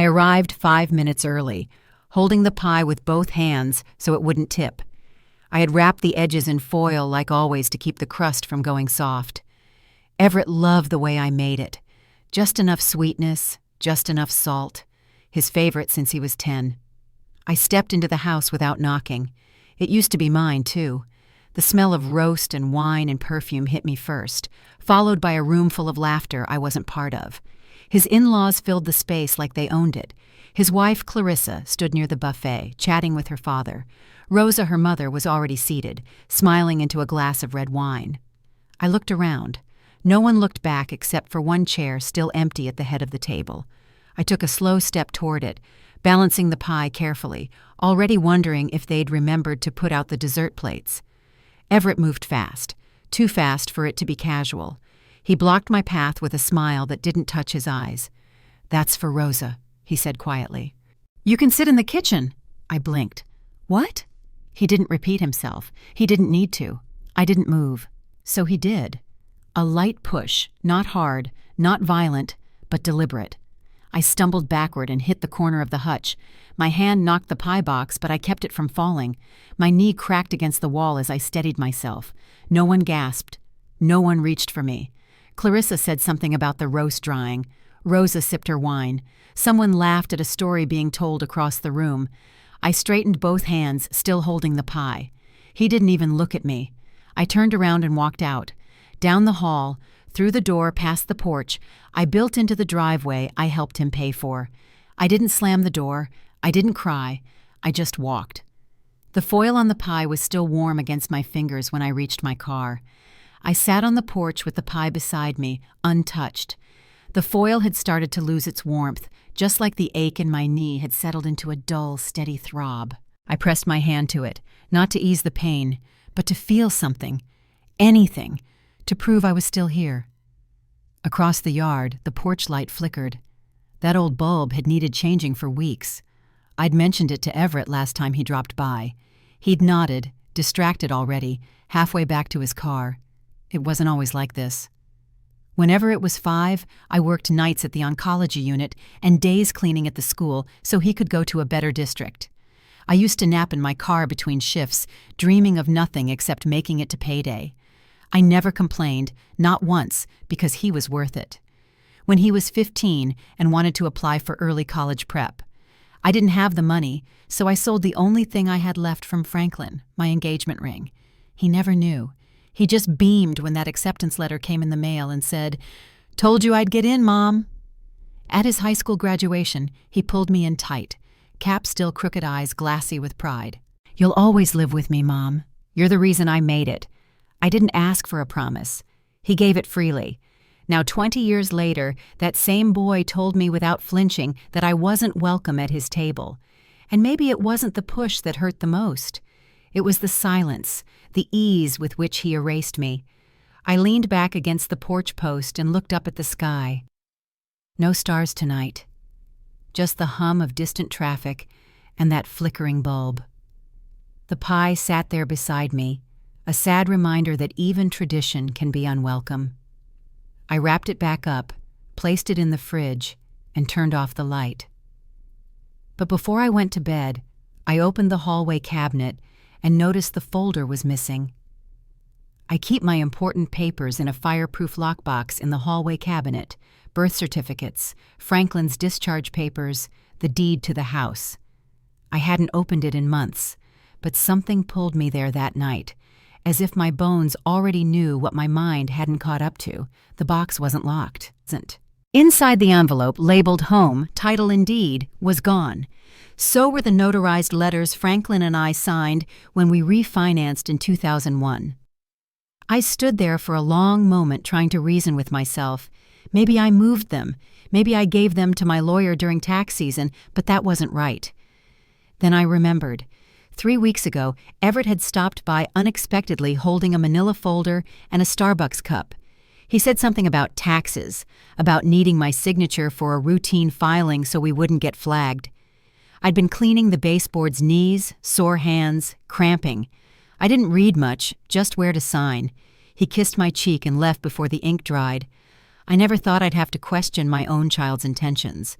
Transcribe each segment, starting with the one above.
I arrived 5 minutes early, holding the pie with both hands so it wouldn't tip. I had wrapped the edges in foil like always to keep the crust from going soft. Everett loved the way I made it. Just enough sweetness, just enough salt. His favorite since he was 10. I stepped into the house without knocking. It used to be mine, too. The smell of roast and wine and perfume hit me first, followed by a room full of laughter I wasn't part of. His in-laws filled the space like they owned it. His wife, Clarissa, stood near the buffet, chatting with her father. Rosa, her mother, was already seated, smiling into a glass of red wine. I looked around. No one looked back except for one chair still empty at the head of the table. I took a slow step toward it, balancing the pie carefully, already wondering if they'd remembered to put out the dessert plates. Everett moved fast, too fast for it to be casual. He blocked my path with a smile that didn't touch his eyes. "That's for Rosa," he said quietly. "You can sit in the kitchen." I blinked. "What?" He didn't repeat himself. He didn't need to. I didn't move. So he did. A light push, not hard, not violent, but deliberate. I stumbled backward and hit the corner of the hutch. My hand knocked the pie box, but I kept it from falling. My knee cracked against the wall as I steadied myself. No one gasped. No one reached for me. Clarissa said something about the roast drying. Rosa sipped her wine. Someone laughed at a story being told across the room. I straightened both hands, still holding the pie. He didn't even look at me. I turned around and walked out. Down the hall, through the door past the porch, I built into the driveway I helped him pay for. I didn't slam the door. I didn't cry. I just walked. The foil on the pie was still warm against my fingers when I reached my car. I sat on the porch with the pie beside me, untouched. The foil had started to lose its warmth, just like the ache in my knee had settled into a dull, steady throb. I pressed my hand to it, not to ease the pain, but to feel something, anything, to prove I was still here. Across the yard, the porch light flickered. That old bulb had needed changing for weeks. I'd mentioned it to Everett last time he dropped by. He'd nodded, distracted already, halfway back to his car. It wasn't always like this. Whenever it was 5, I worked nights at the oncology unit and days cleaning at the school so he could go to a better district. I used to nap in my car between shifts, dreaming of nothing except making it to payday. I never complained, not once, because he was worth it. When he was 15 and wanted to apply for early college prep, I didn't have the money, so I sold the only thing I had left from Franklin, my engagement ring. He never knew. He just beamed when that acceptance letter came in the mail and said, "Told you I'd get in, Mom." At his high school graduation, he pulled me in tight, Cap still crooked eyes glassy with pride. "You'll always live with me, Mom. You're the reason I made it. I didn't ask for a promise. He gave it freely. Now 20 years later, that same boy told me without flinching that I wasn't welcome at his table. And maybe it wasn't the push that hurt the most. It was the silence, the ease with which he erased me. I leaned back against the porch post and looked up at the sky. No stars tonight. Just the hum of distant traffic and that flickering bulb. The pie sat there beside me, a sad reminder that even tradition can be unwelcome. I wrapped it back up, placed it in the fridge, and turned off the light. But before I went to bed, I opened the hallway cabinet and noticed the folder was missing. I keep my important papers in a fireproof lockbox in the hallway cabinet, birth certificates, Franklin's discharge papers, the deed to the house. I hadn't opened it in months, but something pulled me there that night, as if my bones already knew what my mind hadn't caught up to. The box wasn't locked. Inside the envelope labeled home, title and deed, was gone. So were the notarized letters Franklin and I signed when we refinanced in 2001. I stood there for a long moment trying to reason with myself. Maybe I moved them. Maybe I gave them to my lawyer during tax season, but that wasn't right. Then I remembered. 3 weeks ago, Everett had stopped by unexpectedly holding a manila folder and a Starbucks cup. He said something about taxes, about needing my signature for a routine filing so we wouldn't get flagged. I'd been cleaning the baseboard's knees, sore hands, cramping. I didn't read much, just where to sign. He kissed my cheek and left before the ink dried. I never thought I'd have to question my own child's intentions.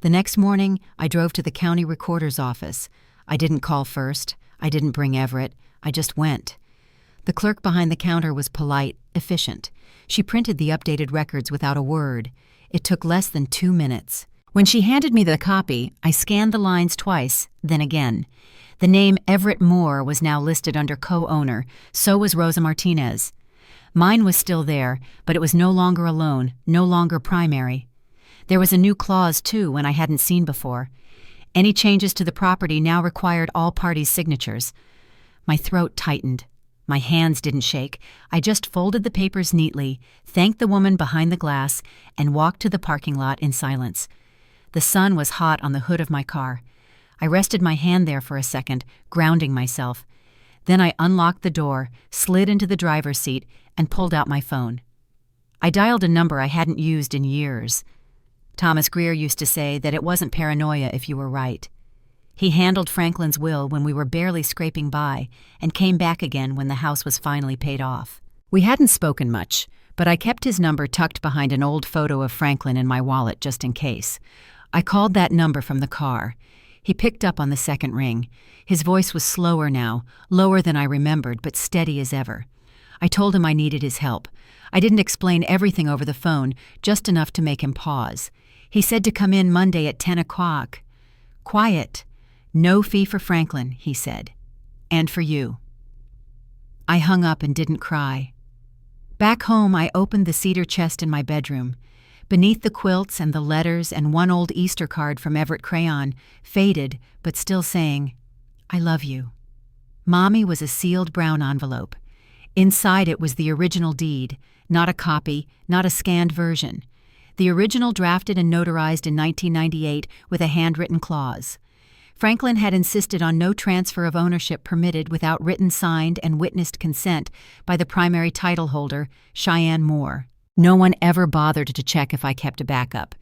The next morning, I drove to the county recorder's office. I didn't call first. I didn't bring Everett. I just went. The clerk behind the counter was polite, efficient. She printed the updated records without a word. It took less than 2 minutes. When she handed me the copy, I scanned the lines twice, then again. The name Everett Moore was now listed under co-owner. So was Rosa Martinez. Mine was still there, but it was no longer alone, no longer primary. There was a new clause, too, one I hadn't seen before. Any changes to the property now required all parties' signatures. My throat tightened. My hands didn't shake. I just folded the papers neatly, thanked the woman behind the glass, and walked to the parking lot in silence. The sun was hot on the hood of my car. I rested my hand there for a second, grounding myself. Then I unlocked the door, slid into the driver's seat, and pulled out my phone. I dialed a number I hadn't used in years. Thomas Greer used to say that it wasn't paranoia if you were right. He handled Franklin's will when we were barely scraping by and came back again when the house was finally paid off. We hadn't spoken much, but I kept his number tucked behind an old photo of Franklin in my wallet just in case. I called that number from the car. He picked up on the second ring. His voice was slower now, lower than I remembered, but steady as ever. I told him I needed his help. I didn't explain everything over the phone, just enough to make him pause. He said to come in Monday at 10 o'clock. Quiet. No fee for Franklin, he said. And for you. I hung up and didn't cry. Back home, I opened the cedar chest in my bedroom. Beneath the quilts and the letters and one old Easter card from Everett Crayon, faded, but still saying, I love you. Mommy was a sealed brown envelope. Inside it was the original deed, not a copy, not a scanned version. The original drafted and notarized in 1998 with a handwritten clause. Franklin had insisted on no transfer of ownership permitted without written signed and witnessed consent by the primary title holder, Cheyenne Moore. No one ever bothered to check if I kept a backup,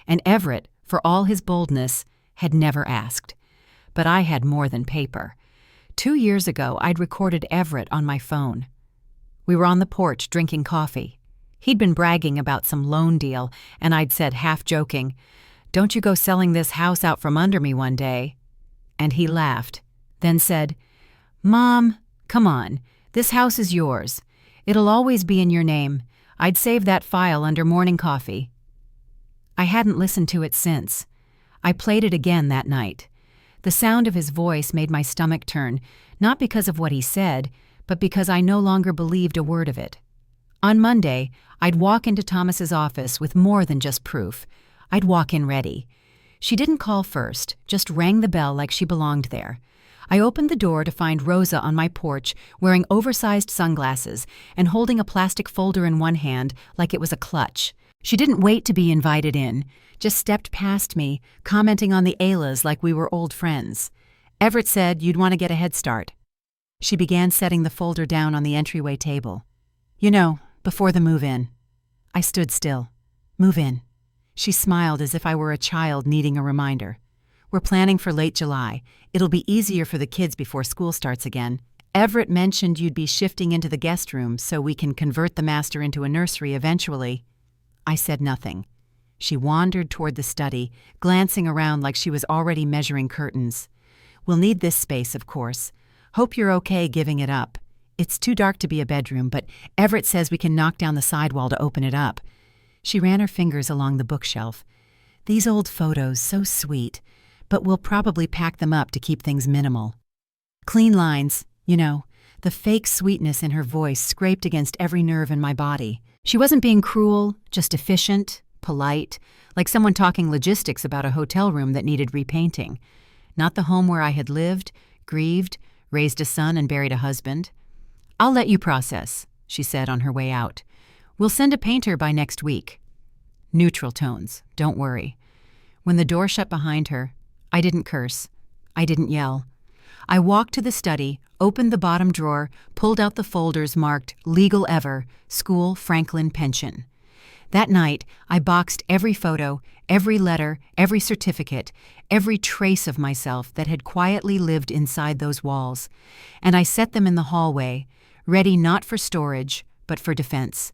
and Everett, for all his boldness, had never asked. But I had more than paper. 2 years ago, I'd recorded Everett on my phone. We were on the porch drinking coffee. He'd been bragging about some loan deal, and I'd said, half joking, "Don't you go selling this house out from under me one day." And he laughed, then said, "Mom, come on, this house is yours. It'll always be in your name. I'd save that file under morning coffee." I hadn't listened to it since. I played it again that night. The sound of his voice made my stomach turn, not because of what he said, but because I no longer believed a word of it. On Monday, I'd walk into Thomas's office with more than just proof. I'd walk in ready. She didn't call first, just rang the bell like she belonged there. I opened the door to find Rosa on my porch wearing oversized sunglasses and holding a plastic folder in one hand like it was a clutch. She didn't wait to be invited in, just stepped past me, commenting on the Aylas like we were old friends. Everett said you'd want to get a head start. She began setting the folder down on the entryway table. You know, before the move-in. I stood still. Move in. She smiled as if I were a child needing a reminder. We're planning for late July. It'll be easier for the kids before school starts again. Everett mentioned you'd be shifting into the guest room so we can convert the master into a nursery eventually. I said nothing. She wandered toward the study, glancing around like she was already measuring curtains. We'll need this space, of course. Hope you're okay giving it up. It's too dark to be a bedroom, but Everett says we can knock down the sidewall to open it up. She ran her fingers along the bookshelf. These old photos, so sweet, but we'll probably pack them up to keep things minimal. Clean lines, you know. The fake sweetness in her voice scraped against every nerve in my body. She wasn't being cruel, just efficient, polite, like someone talking logistics about a hotel room that needed repainting. Not the home where I had lived, grieved, raised a son and buried a husband. "I'll let you process," she said on her way out. "We'll send a painter by next week." Neutral tones, don't worry. When the door shut behind her, I didn't curse. I didn't yell. I walked to the study, opened the bottom drawer, pulled out the folders marked Legal Ever, School Franklin Pension. That night, I boxed every photo, every letter, every certificate, every trace of myself that had quietly lived inside those walls, and I set them in the hallway, ready not for storage, but for defense.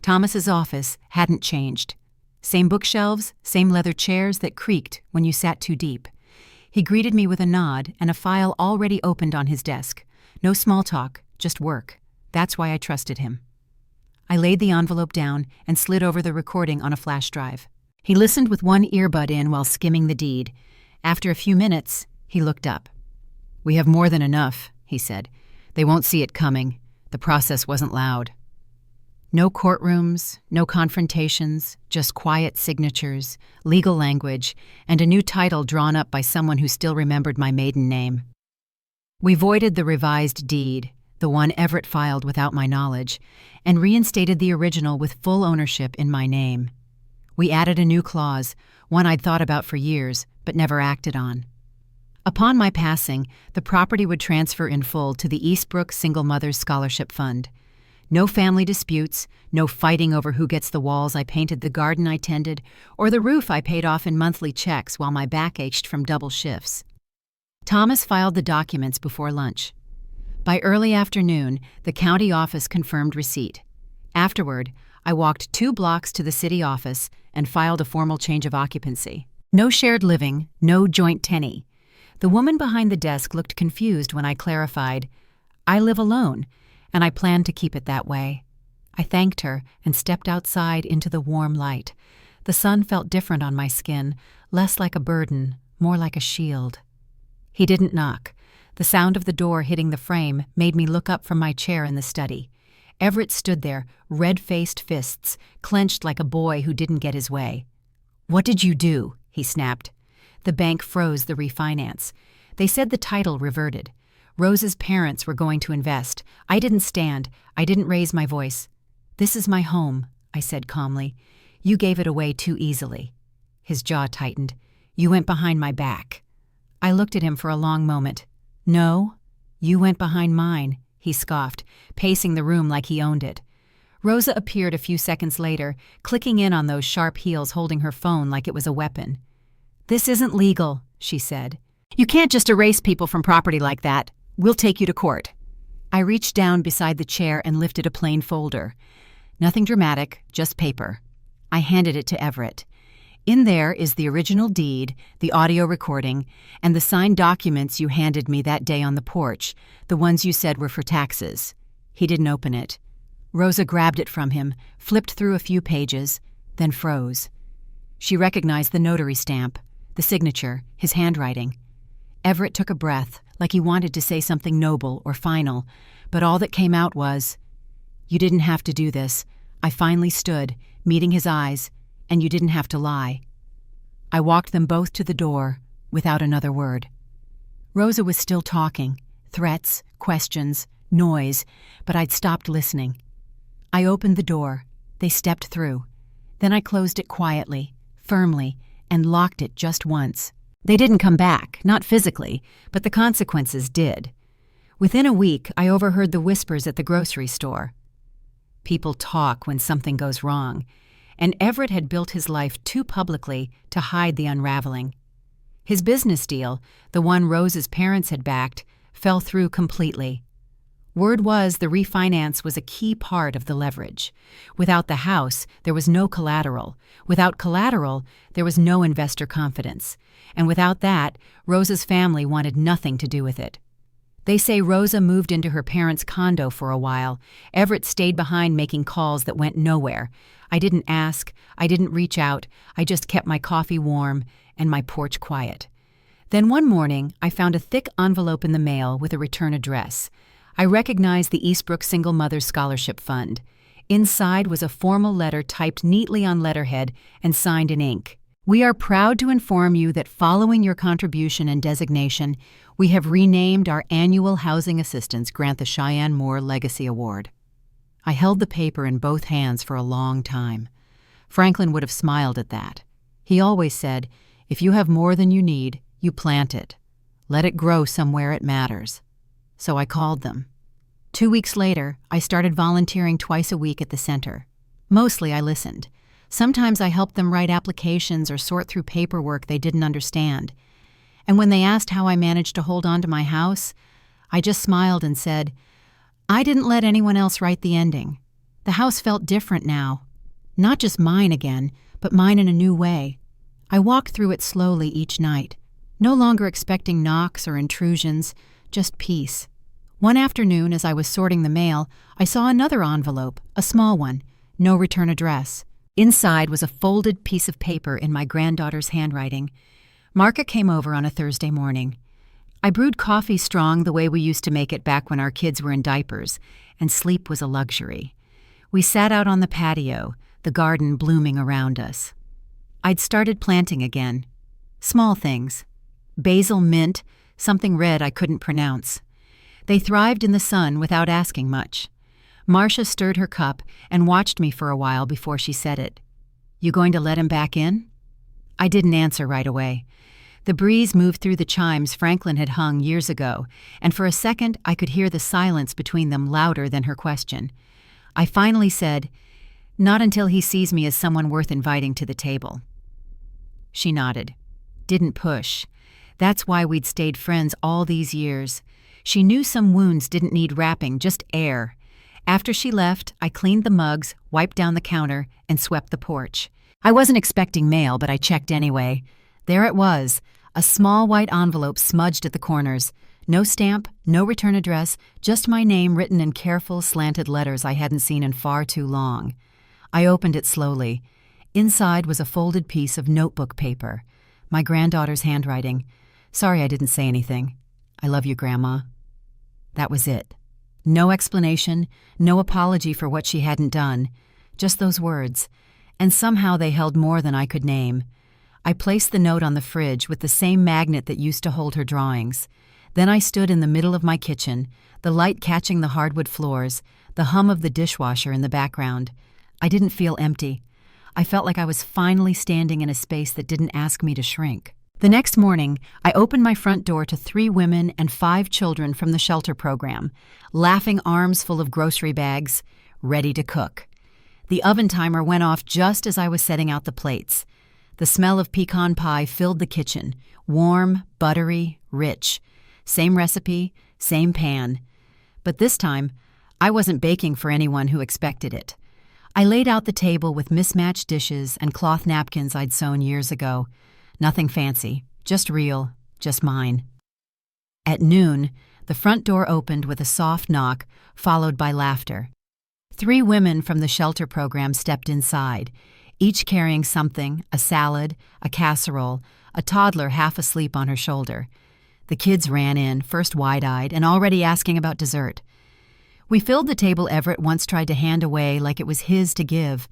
Thomas's office hadn't changed. Same bookshelves, same leather chairs that creaked when you sat too deep. He greeted me with a nod and a file already opened on his desk. No small talk, just work. That's why I trusted him. I laid the envelope down and slid over the recording on a flash drive. He listened with one earbud in while skimming the deed. After a few minutes, he looked up. "We have more than enough," he said. "They won't see it coming. The process wasn't loud." No courtrooms, no confrontations, just quiet signatures, legal language, and a new title drawn up by someone who still remembered my maiden name. We voided the revised deed, the one Everett filed without my knowledge, and reinstated the original with full ownership in my name. We added a new clause, one I'd thought about for years, but never acted on. Upon my passing, the property would transfer in full to the Eastbrook Single Mothers Scholarship Fund. No family disputes, no fighting over who gets the walls I painted, the garden I tended, or the roof I paid off in monthly checks while my back ached from double shifts. Thomas filed the documents before lunch. By early afternoon, the county office confirmed receipt. Afterward, I walked 2 blocks to the city office and filed a formal change of occupancy. No shared living, no joint tenant. The woman behind the desk looked confused when I clarified, "I live alone, and I plan to keep it that way." I thanked her and stepped outside into the warm light. The sun felt different on my skin, less like a burden, more like a shield. He didn't knock. The sound of the door hitting the frame made me look up from my chair in the study. Everett stood there, red-faced fists, clenched like a boy who didn't get his way. "What did you do?" he snapped. The bank froze the refinance. They said the title reverted. Rose's parents were going to invest. I didn't stand. I didn't raise my voice. "This is my home," I said calmly. "You gave it away too easily." His jaw tightened. "You went behind my back." I looked at him for a long moment. "No, you went behind mine," he scoffed, pacing the room like he owned it. Rosa appeared a few seconds later, clicking in on those sharp heels, holding her phone like it was a weapon. "This isn't legal," she said. "You can't just erase people from property like that. We'll take you to court." I reached down beside the chair and lifted a plain folder. Nothing dramatic, just paper. I handed it to Everett. "In there is the original deed, the audio recording, and the signed documents you handed me that day on the porch, the ones you said were for taxes." He didn't open it. Rosa grabbed it from him, flipped through a few pages, then froze. She recognized the notary stamp, the signature, his handwriting. Everett took a breath, like he wanted to say something noble or final, but all that came out was, "You didn't have to do this. I finally stood, meeting his eyes, and you didn't have to lie." I walked them both to the door, without another word. Rosa was still talking, threats, questions, noise, but I'd stopped listening. I opened the door. They stepped through. Then I closed it quietly, firmly, and locked it just once. They didn't come back, not physically, but the consequences did. Within a week, I overheard the whispers at the grocery store. People talk when something goes wrong, and Everett had built his life too publicly to hide the unraveling. His business deal, the one Rose's parents had backed, fell through completely. Word was the refinance was a key part of the leverage. Without the house, there was no collateral. Without collateral, there was no investor confidence. And without that, Rosa's family wanted nothing to do with it. They say Rosa moved into her parents' condo for a while. Everett stayed behind making calls that went nowhere. I didn't ask, I didn't reach out, I just kept my coffee warm and my porch quiet. Then one morning, I found a thick envelope in the mail with a return address. I recognized the Eastbrook Single Mothers Scholarship Fund. Inside was a formal letter typed neatly on letterhead and signed in ink. "We are proud to inform you that following your contribution and designation, we have renamed our annual housing assistance grant the Cheyenne Moore Legacy Award." I held the paper in both hands for a long time. Franklin would have smiled at that. He always said, "If you have more than you need, you plant it. Let it grow somewhere it matters." So I called them. 2 weeks later, I started volunteering twice a week at the center. Mostly I listened. Sometimes I helped them write applications or sort through paperwork they didn't understand. And when they asked how I managed to hold on to my house, I just smiled and said, "I didn't let anyone else write the ending. The house felt different now. Not just mine again, but mine in a new way. I walked through it slowly each night, no longer expecting knocks or intrusions, just peace. One afternoon, as I was sorting the mail, I saw another envelope, a small one, no return address. Inside was a folded piece of paper in my granddaughter's handwriting. Marka came over on a Thursday morning. I brewed coffee strong the way we used to make it back when our kids were in diapers, and sleep was a luxury. We sat out on the patio, the garden blooming around us. I'd started planting again. Small things. Basil, mint, something red I couldn't pronounce. They thrived in the sun without asking much. Marcia stirred her cup and watched me for a while before she said it. "You going to let him back in?" I didn't answer right away. The breeze moved through the chimes Franklin had hung years ago, and for a second I could hear the silence between them louder than her question. I finally said, "Not until he sees me as someone worth inviting to the table." She nodded. Didn't push. That's why we'd stayed friends all these years. She knew some wounds didn't need wrapping, just air. After she left, I cleaned the mugs, wiped down the counter, and swept the porch. I wasn't expecting mail, but I checked anyway. There it was, a small white envelope smudged at the corners. No stamp, no return address, just my name written in careful, slanted letters I hadn't seen in far too long. I opened it slowly. Inside was a folded piece of notebook paper. My granddaughter's handwriting. "Sorry I didn't say anything. I love you, Grandma." That was it. No explanation, no apology for what she hadn't done. Just those words. And somehow they held more than I could name. I placed the note on the fridge with the same magnet that used to hold her drawings. Then I stood in the middle of my kitchen, the light catching the hardwood floors, the hum of the dishwasher in the background. I didn't feel empty. I felt like I was finally standing in a space that didn't ask me to shrink. The next morning, I opened my front door to 3 women and 5 children from the shelter program, laughing arms full of grocery bags, ready to cook. The oven timer went off just as I was setting out the plates. The smell of pecan pie filled the kitchen, warm, buttery, rich. Same recipe, same pan. But this time, I wasn't baking for anyone who expected it. I laid out the table with mismatched dishes and cloth napkins I'd sewn years ago. Nothing fancy, just real, just mine. At noon, the front door opened with a soft knock, followed by laughter. 3 women from the shelter program stepped inside, each carrying something, a salad, a casserole, a toddler half asleep on her shoulder. The kids ran in, first wide-eyed and already asking about dessert. We filled the table Everett once tried to hand away like it was his to give.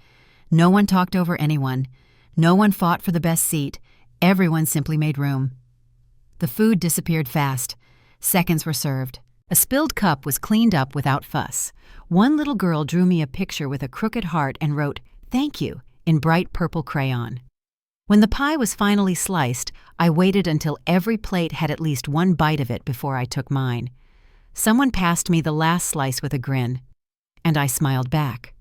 No one talked over anyone. No one fought for the best seat. Everyone simply made room. The food disappeared fast. Seconds were served. A spilled cup was cleaned up without fuss. One little girl drew me a picture with a crooked heart and wrote, "Thank you," in bright purple crayon. When the pie was finally sliced, I waited until every plate had at least one bite of it before I took mine. Someone passed me the last slice with a grin, and I smiled back.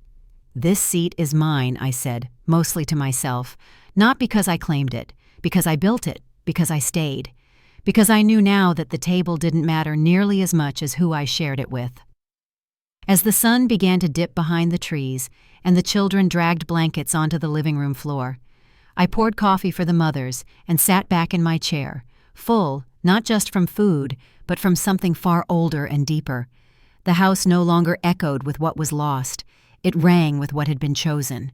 "This seat is mine," I said, mostly to myself, not because I claimed it, because I built it, because I stayed, because I knew now that the table didn't matter nearly as much as who I shared it with. As the sun began to dip behind the trees and the children dragged blankets onto the living room floor, I poured coffee for the mothers and sat back in my chair, full, not just from food, but from something far older and deeper. The house no longer echoed with what was lost. It rang with what had been chosen.